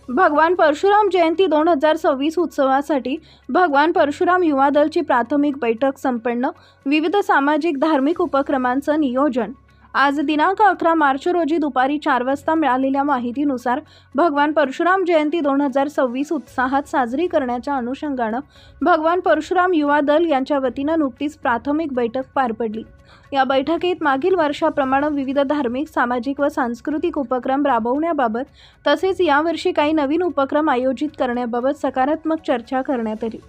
भगवान परशुराम जयंती 2026 उत्सवासाठी भगवान परशुराम युवा दलची प्राथमिक बैठक संपन्न. विविध सामाजिक धार्मिक उपक्रमांचं नियोजन. आज दिनांक 11 मार्च रोजी दुपारी 4 वाजता मिळालेल्या माहितीनुसार भगवान परशुराम जयंती 2026 उत्साहात साजरी करण्याच्या अनुषंगानं भगवान परशुराम युवा दल यांच्या वतीनं नुकतीच प्राथमिक बैठक पार पडली. या बैठकीत मागील वर्षाप्रमाणे विविध धार्मिक, सामाजिक व सांस्कृतिक उपक्रम राबवण्याबाबत तसेच यावर्षी काही नवीन उपक्रम आयोजित करण्याबाबत सकारात्मक चर्चा करण्यात आली.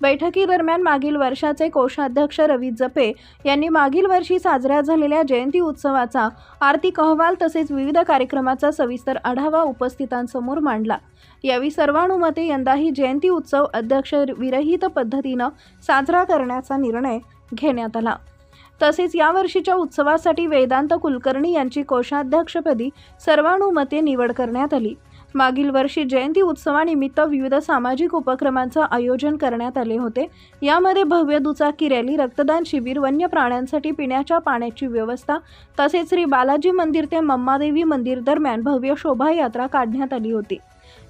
बैठकीदरम्यान मागील वर्षाचे कोषाध्यक्ष रवी जपे यांनी मागील वर्षी साजऱ्या झालेल्या जयंती उत्सवाचा आर्थिक अहवाल तसेच विविध कार्यक्रमाचा सविस्तर आढावा उपस्थितांसमोर मांडला. यावेळी सर्वानुमते यंदाही जयंती उत्सव अध्यक्ष विरहित पद्धतीनं साजरा करण्याचा निर्णय घेण्यात आला. तसेच यावर्षीच्या उत्सवासाठी वेदांत कुलकर्णी यांची कोषाध्यक्षपदी सर्वानुमते निवड करण्यात आली. मागील वर्षी जयंती उत्सवानिमित्त विविध सामाजिक उपक्रमांचं आयोजन करण्यात आले होते. यामध्ये भव्य दुचाकी रॅली, रक्तदान शिबिर, वन्य प्राण्यांसाठी पिण्याच्या पाण्याची व्यवस्था तसेच श्री बालाजी मंदिर ते मम्मादेवी मंदिर दरम्यान भव्य शोभायात्रा काढण्यात आली होती.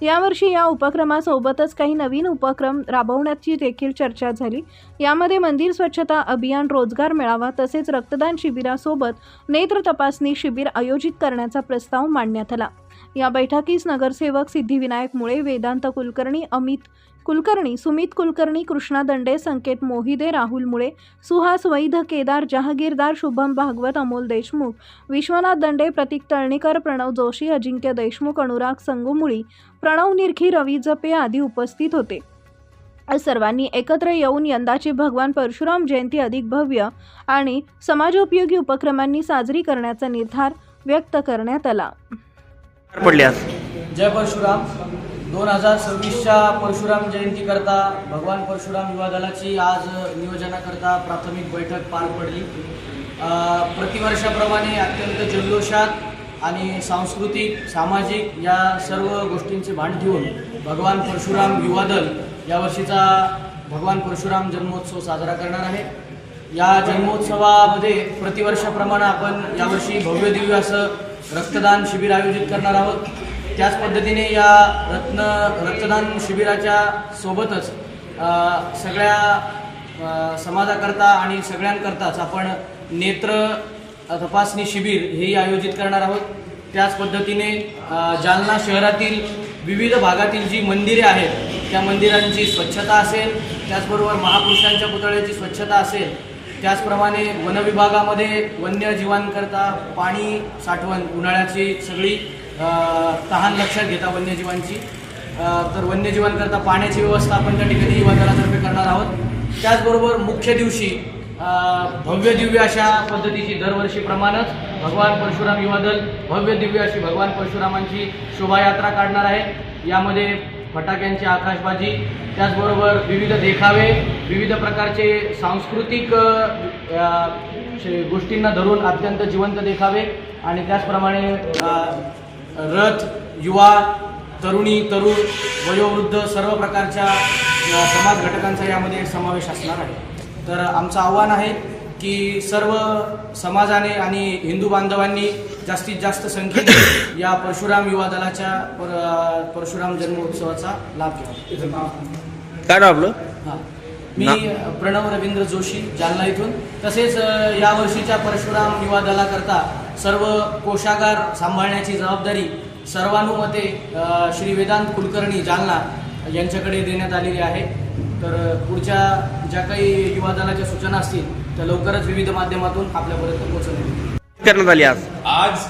यावर्षी या उपक्रमासोबतच काही नवीन उपक्रम राबवण्याची देखील चर्चा झाली. यामध्ये मंदिर स्वच्छता अभियान, रोजगार मेळावा तसेच रक्तदान शिबिरासोबत नेत्र तपासणी शिबिर आयोजित करण्याचा प्रस्ताव मांडण्यात आला. या बैठकीस नगरसेवक सिद्धिविनायक मुळे, वेदांत कुलकर्णी, अमित कुलकर्णी, सुमित कुलकर्णी, कृष्णा दंडे, संकेत मोहिदे, राहुल मुळे, सुहास वैध, केदार जहागीरदार, शुभम भागवत, अमोल देशमुख, विश्वनाथ दंडे, प्रतीक तळणीकर, प्रणव जोशी, अजिंक्य देशमुख, अनुराग संगुमुळी, प्रणव निरखी, रवी जपे आदी उपस्थित होते. सर्वांनी एकत्र येऊन यंदाची भगवान परशुराम जयंती अधिक भव्य आणि समाजोपयोगी उपक्रमांनी साजरी करण्याचा निर्धार व्यक्त करण्यात आला. जय परशुराम. 2026च्या परशुराम जयंती करता भगवान परशुराम युवा दलाची आज नियोजनाकरता प्राथमिक बैठक पार पडली. प्रतिवर्षाप्रमाणे अत्यंत जल्लोषात आणि सांस्कृतिक, सामाजिक या सर्व गोष्टींचे भान ठेवून भगवान परशुराम युवा दल यावर्षीचा भगवान परशुराम जन्मोत्सव साजरा करणार आहे. या जन्मोत्सवामध्ये प्रतिवर्षाप्रमाणे आपण यावर्षी भव्य दिव्य असं रक्तदान शिबिर आयोजित करणार आहोत. त्याच पद्धतीने या रक्तदान शिबिराच्या सोबतच सगळ्या समाजाकरता आणि सगळ्यांकरताच आपण नेत्र तपासणी शिबिर हेही आयोजित करणार आहोत. त्याच पद्धतीने जालना शहरातील विविध भागातील जी मंदिरे आहेत त्या मंदिरांची स्वच्छता असेल, त्याचबरोबर महापुरुषांच्या पुतळ्याची स्वच्छता असेल, त्याचप्रमाणे वनविभागामध्ये वन्यजीवांकरता पाणी साठवण, उन्हाळ्याची सगळी तहान लक्षात घेता वन्यजीवांची, तर वन्यजीवांकरता पाण्याची व्यवस्था आपण त्या ठिकाणी युवा दलातर्फे करणार आहोत. त्याचबरोबर मुख्य दिवशी भव्य दिव्य अशा पद्धतीची दरवर्षीप्रमाणेच भगवान परशुराम युवा दल भव्य दिव्य अशी भगवान परशुरामांची शोभायात्रा काढणार आहे. यामध्ये फटाक्यांची आकाशबाजी, त्याचबरोबर विविध देखावे, विविध प्रकारचे सांस्कृतिक गोष्टींना धरून अत्यंत जिवंत देखावे आणि त्याचप्रमाणे रथ, युवा, तरुणी, तरुण, वयोवृद्ध सर्व प्रकारच्या समाज घटकांचा यामध्ये समावेश असणार आहे. तर आमचं आव्हान आहे की सर्व समाजाने आणि हिंदू बांधवांनी जास्तीत जास्त संख्येने या परशुराम युवा दलाच्या परशुराम जन्मोत्सवाचा लाभ घ्यावा. काय नाव आपलं? मी प्रणव रवींद्र जोशी, जालना इथून. तसेच यावर्षीच्या परशुराम युवा दलाकरता सर्व कोषागार सांभाळण्याची जबाबदारी सर्वानुमते श्री वेदांत कुलकर्णी, जालना यांच्याकडे देण्यात आलेली आहे. तर पुढच्या ज्या काही युवा दलाच्या सूचना असतील त्या लवकरच विविध माध्यमातून आपल्यापर्यंत पोहोचवण्यात करण्यात आली. आज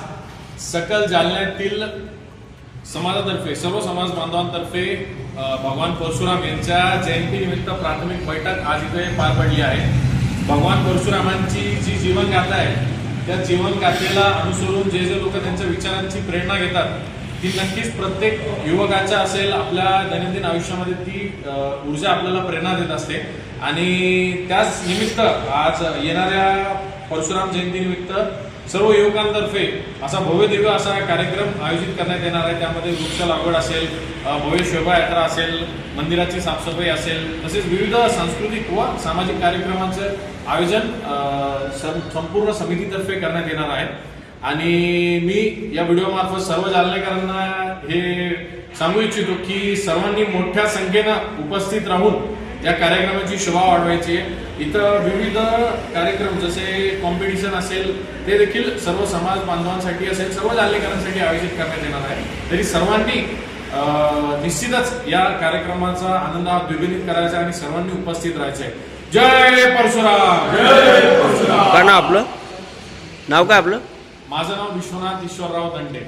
सकल जालन्यातील समाजातर्फे, सर्व समाज बांधवांतर्फे भगवान परशुराम यांच्या जयंतीनिमित्त प्राथमिक बैठक आज इथे पार पडली आहे. भगवान परशुरामांची जी जीवनगाथा आहे त्या जीवनगाथेला अनुसरून जे लोक त्यांच्या विचारांची प्रेरणा घेतात ती नक्कीच प्रत्येक युवकाच्या असेल, आपल्या दैनंदिन आयुष्यामध्ये ती ऊर्जा आपल्याला प्रेरणा देत असते. आणि त्याच निमित्त आज येणाऱ्या परशुराम जयंतीनिमित्त सर्व युवकांतर्फे असा भव्य दिव्य असा कार्यक्रम आयोजित करण्यात येणार आहे. त्यामध्ये वृक्ष लागवड असेल, भव्य शोभायात्रा असेल, मंदिराची साफसफाई असेल, तसेच विविध सांस्कृतिक व सामाजिक कार्यक्रमांचं आयोजन संपूर्ण समितीतर्फे करण्यात येणार आहे. आणि मी या व्हिडिओ मार्फत सर्व जालनेकरांना हे सांगू इच्छितो की सर्वांनी मोठ्या संख्येनं उपस्थित राहून या कार्यक्रमाची शोभा वाढवायची आहे. इथं विविध कार्यक्रम जसे कॉम्पिटिशन असेल ते देखील सर्व समाज बांधवांसाठी असेल, सर्व जालनेकरांसाठी आयोजित करण्यात येणार आहे. तरी सर्वांनी निश्चितच या कार्यक्रमाचा आनंद द्विगुणित करायचा आणि सर्वांनी उपस्थित राहायचं आहे. जय परशुराम. जय परशुराम. काय नाव आपलं? नाव काय आपलं? माझं नाव विश्वनाथ ईश्वरराव दंडे.